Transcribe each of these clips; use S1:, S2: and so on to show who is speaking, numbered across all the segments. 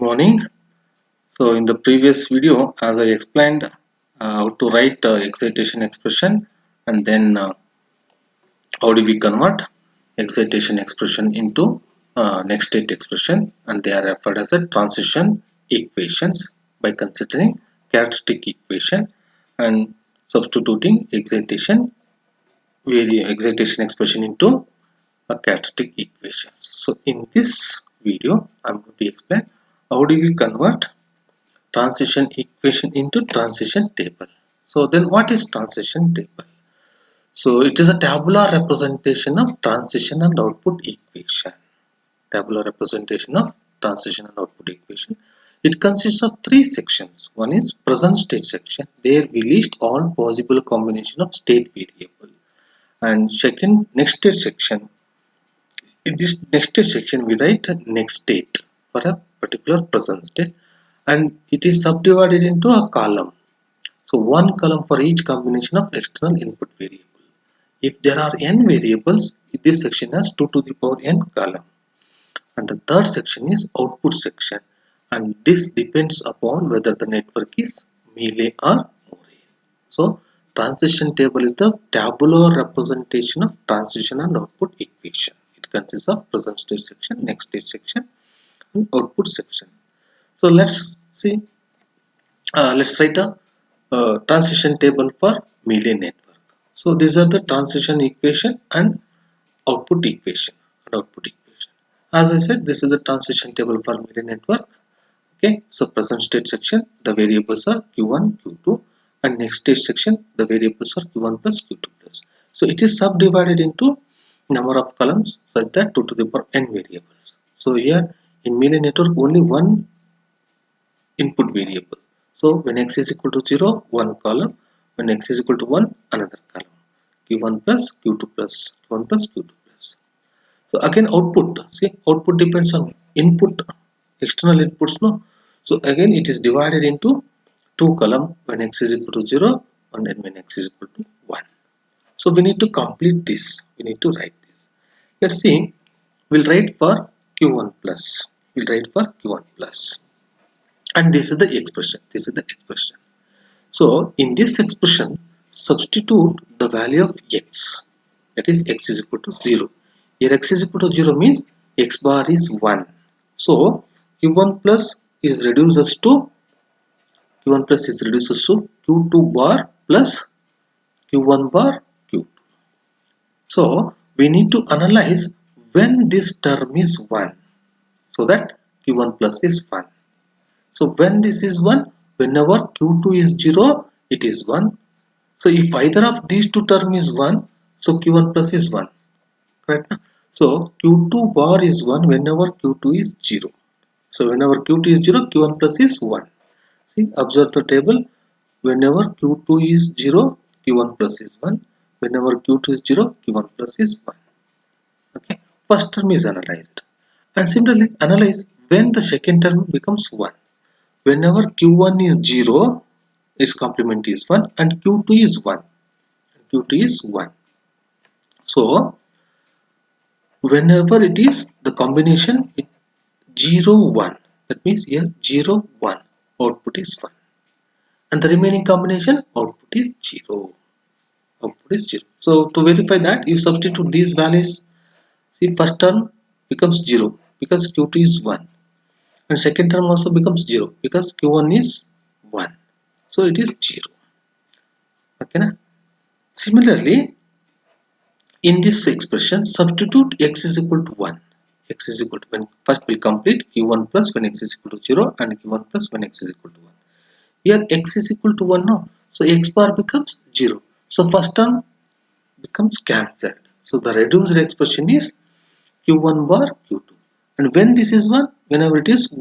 S1: morning. So in the previous video, as I explained how to write excitation expression, and then how do we convert excitation expression into next state expression, and they are referred as a transition equations by considering characteristic equation and substituting excitation expression into a characteristic equation. So in this video, I'm going to explain how do we convert transition equation into transition table. So then what is transition table? So it is a tabular representation of transition and output equation. Tabular representation of transition and output equation. It consists of three sections. One is present state section. There we list all possible combination of state variable. And second, next state section. In this next state section, we write next state for a particular present state, and it is subdivided into a column. So one column for each combination of external input variable. If there are n variables, this section has 2 to the power n column. And the third section is output section, and this depends upon whether the network is Mealy or Moore. So transition table is the tabular representation of transition and output equation. It consists of present state section, next state section, and output section. So let's see. Let's write a transition table for Mealy network. So these are the transition equation and output equation. As I said, this is the transition table for Mealy network. Okay, so present state section, the variables are Q1, Q2, and next state section, the variables are Q1 plus Q2 plus. So it is subdivided into number of columns such that 2 to the power n variables. So here in Mealy network, only one input variable. So when x is equal to 0, one column. When x is equal to 1, another column. Q1 plus Q2 plus Q1 plus Q2 plus. So again output. See, output depends on input, external inputs. No. So again it is divided into two column when x is equal to 0 and then when x is equal to 1. So we need to complete this. We need to write this. Let's see. We'll write for Q1 plus. We'll write for Q1 plus. And this is the expression. So in this expression, substitute the value of x, that is x is equal to 0. Here x is equal to 0 means x bar is 1. So q1 plus is reduced to q2 bar plus q1 bar q2. So we need to analyze when this term is 1, so that q1 plus is 1. So when this is 1, whenever q2 is 0, it is 1. So if either of these two terms is 1, so q1 plus is 1. Correct? So q2 bar is 1 whenever q2 is 0. So whenever q2 is 0, q1 plus is 1. See, observe the table. Whenever q2 is 0, q1 plus is 1. Whenever q2 is 0, q1 plus is 1. Okay. First term is analyzed. And similarly, analyze when the second term becomes 1. Whenever q1 is 0, its complement is 1 and q2 is 1. So whenever it is the combination 0 1, that means here 0 1, output is 1, and the remaining combination output is 0. So to verify that, you substitute these values. See, first term becomes 0 because q2 is 1, and second term also becomes 0 because q1 is 1. So it is 0. Okay, na? Similarly, in this expression, substitute x is equal to 1. X is equal to, when first we'll complete q1 plus when x is equal to 0 and q1 plus when x is equal to 1. Here x is equal to 1 now. So x bar becomes 0. So first term becomes cancelled. So the reduced expression is q1 bar q2. And when this is 1, whenever it is 0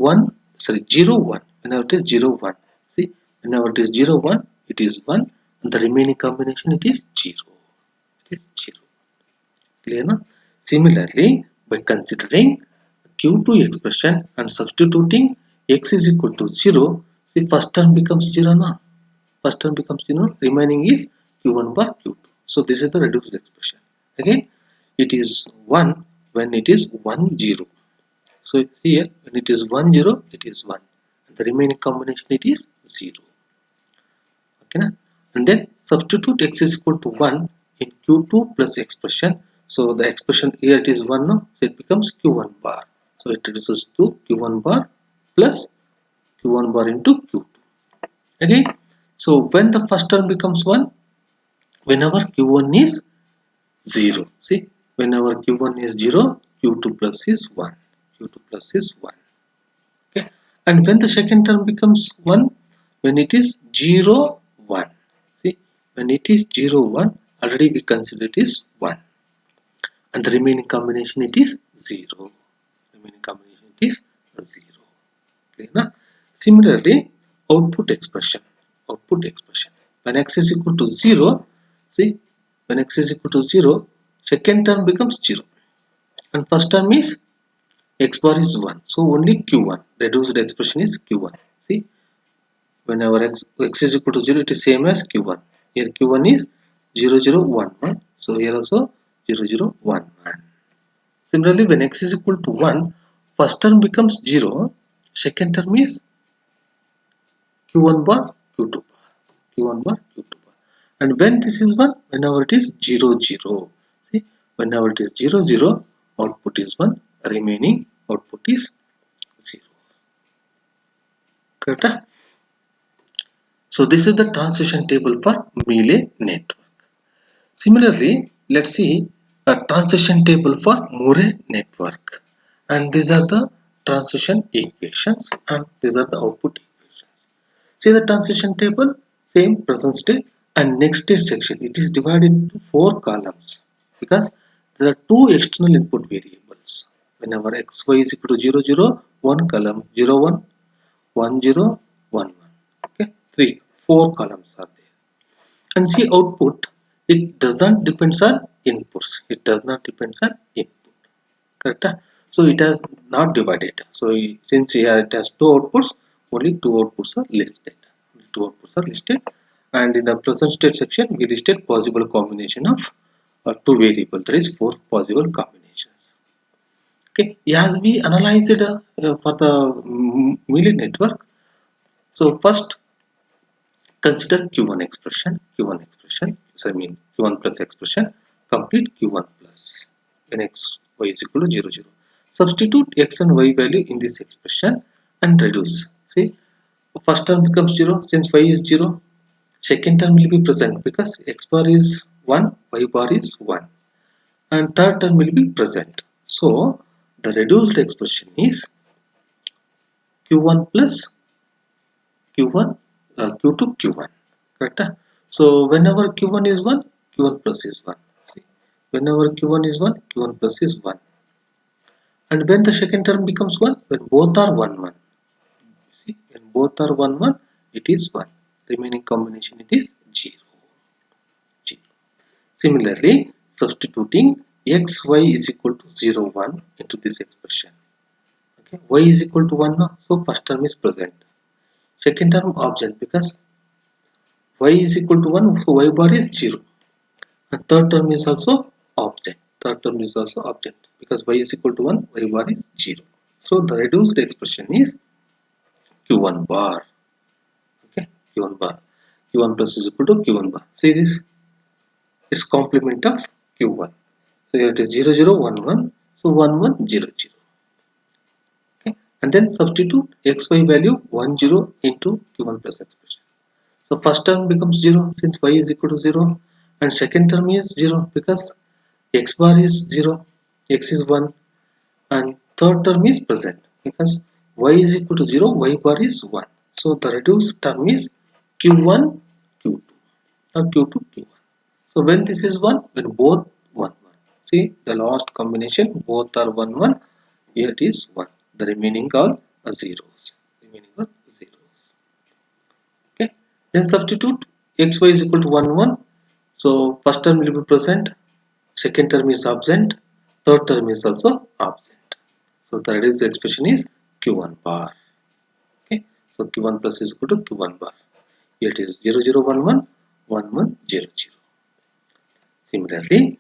S1: 1, whenever it is 0 1. See, whenever it is 0 1, it is 1, and the remaining combination it is 0. It is 0. Clear, no? Similarly, by considering q2 expression and substituting x is equal to 0, see, first term becomes 0 now. First term becomes 0, remaining is q1 bar q2. So this is the reduced expression. Again, it is 1 when it is 1 0. So here when it is 1 0 it is 1, and the remaining combination it is 0. Okay na? And then substitute x is equal to 1 in q2 plus expression. So the expression here it is 1 now, so it becomes q1 bar. So it reduces to q1 bar plus q1 bar into q2. Again, so when the first term becomes 1, whenever q1 is 0. See, whenever q1 is 0, q2 plus is 1. q2 plus is 1. Okay. And when the second term becomes 1, when it is 0, 1. See, when it is 0, 1, already we consider it is 1. And the remaining combination it is 0. Remaining combination it is 0. Okay, na? Similarly, output expression. Output expression. When x is equal to 0, see, when x is equal to 0, second term becomes 0. And first term is x bar is 1. So only q1. Reduced expression is q1. See, whenever x is equal to 0, it is same as q1. Here q1 is 0 0 1 1. So here also 0 0 1 1. Similarly, when x is equal to 1, first term becomes 0. Second term is q1 bar q2 bar. q1 bar q2 bar. And when this is 1, whenever it is 0 0. See, whenever it is 0 0, output is 1. Remaining output is 0. Correct? So this is the transition table for Mealy network. Similarly, let's see a transition table for Moore network. And these are the transition equations and these are the output equations. See the transition table, same present state and next state section. It is divided into 4 columns because there are 2 external input variables. Whenever xy is equal to 0 0, 1 column 0 1, 1 0, 1 1. Okay, 4 columns are there. And see output, it doesn't depends on inputs. It does not depends on input. Correct? So it has not divided. So since here it has 2 outputs, only 2 outputs are listed. 2 outputs are listed. And in the present state section, we listed possible combination of 2 variables. There is 4 possible combinations. Okay, as we analyzed for the Mealy network. So first consider Q1 expression, so I mean Q1 plus expression, complete Q1 plus when x y is equal to 0 0. Substitute x and y value in this expression and reduce. See, first term becomes 0 since y is 0. Second term will be present because x bar is 1, y bar is 1. And third term will be present. So the reduced expression is Q1 plus Q1, Q2, Q1. Correct? So whenever Q1 is 1, Q1 plus is 1. See, whenever Q1 is 1, Q1 plus is 1. And when the second term becomes 1, when both are 1, 1. See, when both are 1, 1, it is 1. Remaining combination it is 0. 0. Similarly, substituting x, y is equal to 0, 1 into this expression. Okay, y is equal to 1 now, so first term is present. Second term absent because y is equal to 1, so y bar is 0. And third term is also object. Third term is also object because y is equal to 1, y bar is 0. So the reduced expression is q1 bar. Okay, q1 bar. q1 plus is equal to q1 bar. See this? It's complement of q1. So here it is 0 0 1 1. So 1 1 0 0. Okay, and then substitute xy value 1 0 into q1 plus expression. So first term becomes 0 since y is equal to 0, and second term is 0 because x bar is 0, x is 1, and third term is present because y is equal to 0, y bar is 1. So the reduced term is q1 q2 or q2 q1. So when this is 1, when both 1 1. See the last combination both are 1 1. Here it is 1. The remaining are zeros. Remaining are zeros. Okay. Then substitute xy is equal to 1 1. So first term will be present, second term is absent, third term is also absent. So the reduced expression is q1 bar. Okay. So q1 plus is equal to q1 bar. Here it is 0 0 1 1 1 1 0 0. Similarly,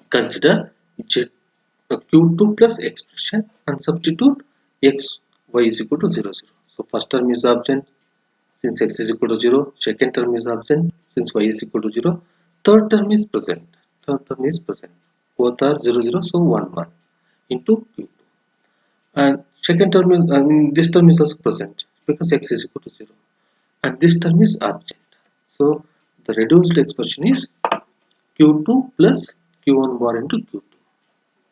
S1: consider z the Q2 plus expression and substitute x y is equal to 0 0. So first term is absent since x is equal to 0, second term is absent since y is equal to 0, third term is present. Third term is present. Both are 0 0, so 1 1 into Q2. And second term is, this term is also present because x is equal to 0. And this term is absent. So the reduced expression is Q2 plus Q1 bar into Q2.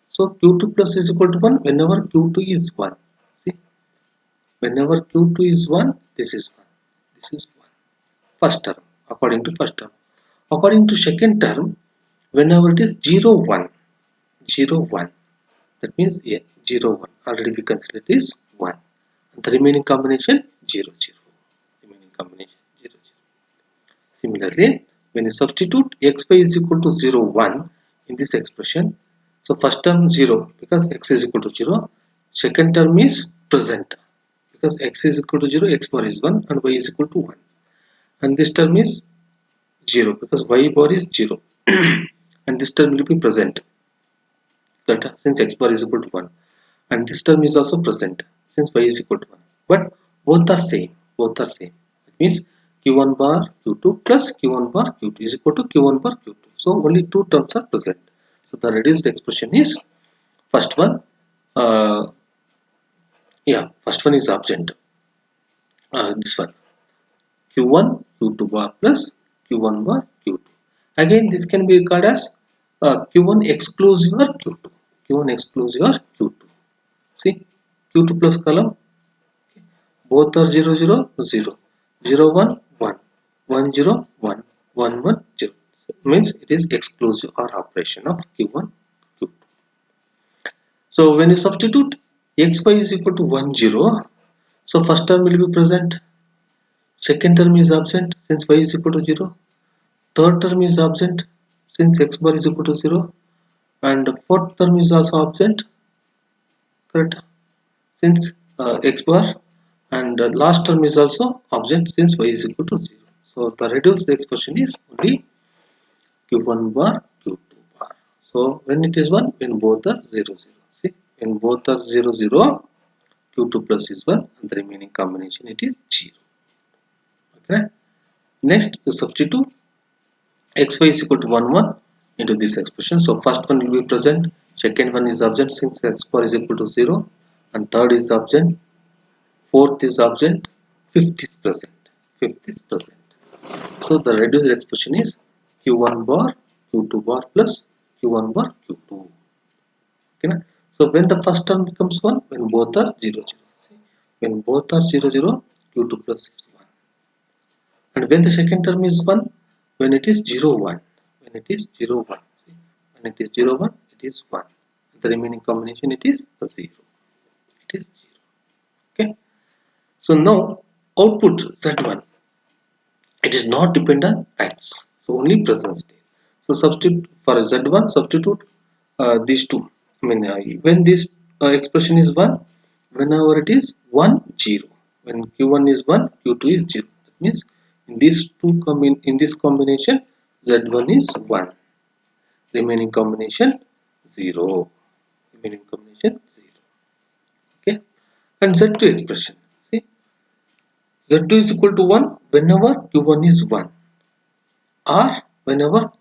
S1: So Q2 plus is equal to 1 whenever Q2 is 1. See, whenever Q2 is 1, this is 1. This is 1. First term, according to first term. According to second term, whenever it is 0, 1, 0, 1, that means yeah, 0, 1. Already we consider it is 1. And the remaining combination 0, 0. Remaining combination 0, 0. Similarly, when you substitute xy is equal to 0, 1 in this expression, so first term 0 because x is equal to 0, second term is present because x is equal to 0, x bar is 1 and y is equal to 1. And this term is 0 because y bar is 0 and this term will be present that since x bar is equal to 1 and this term is also present since y is equal to 1, but both are same, both are same. It means q1 bar q2 plus q1 bar q2 is equal to q1 bar q2, so only two terms are present. So the reduced expression is first one, uh, first one is absent, this one q1 q2 bar plus q1 bar q2. Again this can be called as q1 exclusive or q2, q1 exclusive or q2. See, q2 plus column, both are 0 0 0, 0 1 1, 1 0 1, 1 1 0. So means it is exclusive or operation of q1 q2. So when you substitute xy is equal to 1 0, so first term will be present, second term is absent since y is equal to 0, third term is absent since x bar is equal to 0, and fourth term is also absent, correct, since x bar, and last term is also absent since y is equal to 0. So the reduced expression is only q1 bar q2 bar. So when it is 1, when both are 0 0. See, when both are 0 0, q2 plus is 1 and the remaining combination it is 0. Okay. Next you substitute xy is equal to 1 1 into this expression. So first one will be present, second one is absent since x bar is equal to 0, and third is absent, fourth is absent, fifth is present, fifth is present. So the reduced expression is q1 bar q2 bar plus q1 bar q2. Okay, na? So when the first term becomes 1, when both are 0 0. See, when both are 0 0, q2 plus is 1. And when the second term is 1, when it is 0 1, when it is 0 1, see, when it is 0 1, it is 1. The remaining combination it is 0. It is 0. Okay. So now output Z1, it is not dependent on x, so only present state. So substitute for Z1, substitute these two. I mean, when this expression is 1, whenever it is 1 0, when q1 is 1, q2 is 0. That means in these two in this combination, Z1 is 1, remaining combination 0, remaining combination 0. Okay, and Z2 expression. See, Z2 is equal to 1 whenever q1 is 1 or whenever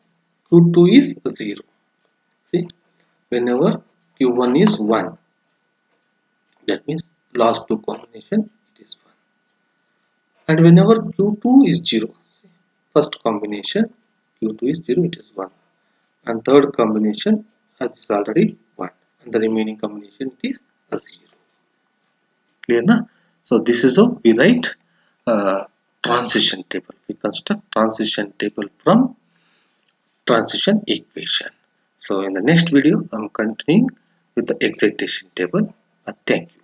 S1: q2 is 0. See, whenever q1 is 1, that means last two combination it is 1, and whenever q2 is 0, see, first combination q2 is 0, it is 1, and third combination as is already 1, and the remaining combination it is a 0. Clear na? So this is how we write transition table. We construct transition table from transition equation. So in the next video, I'm continuing with the excitation table. Thank you.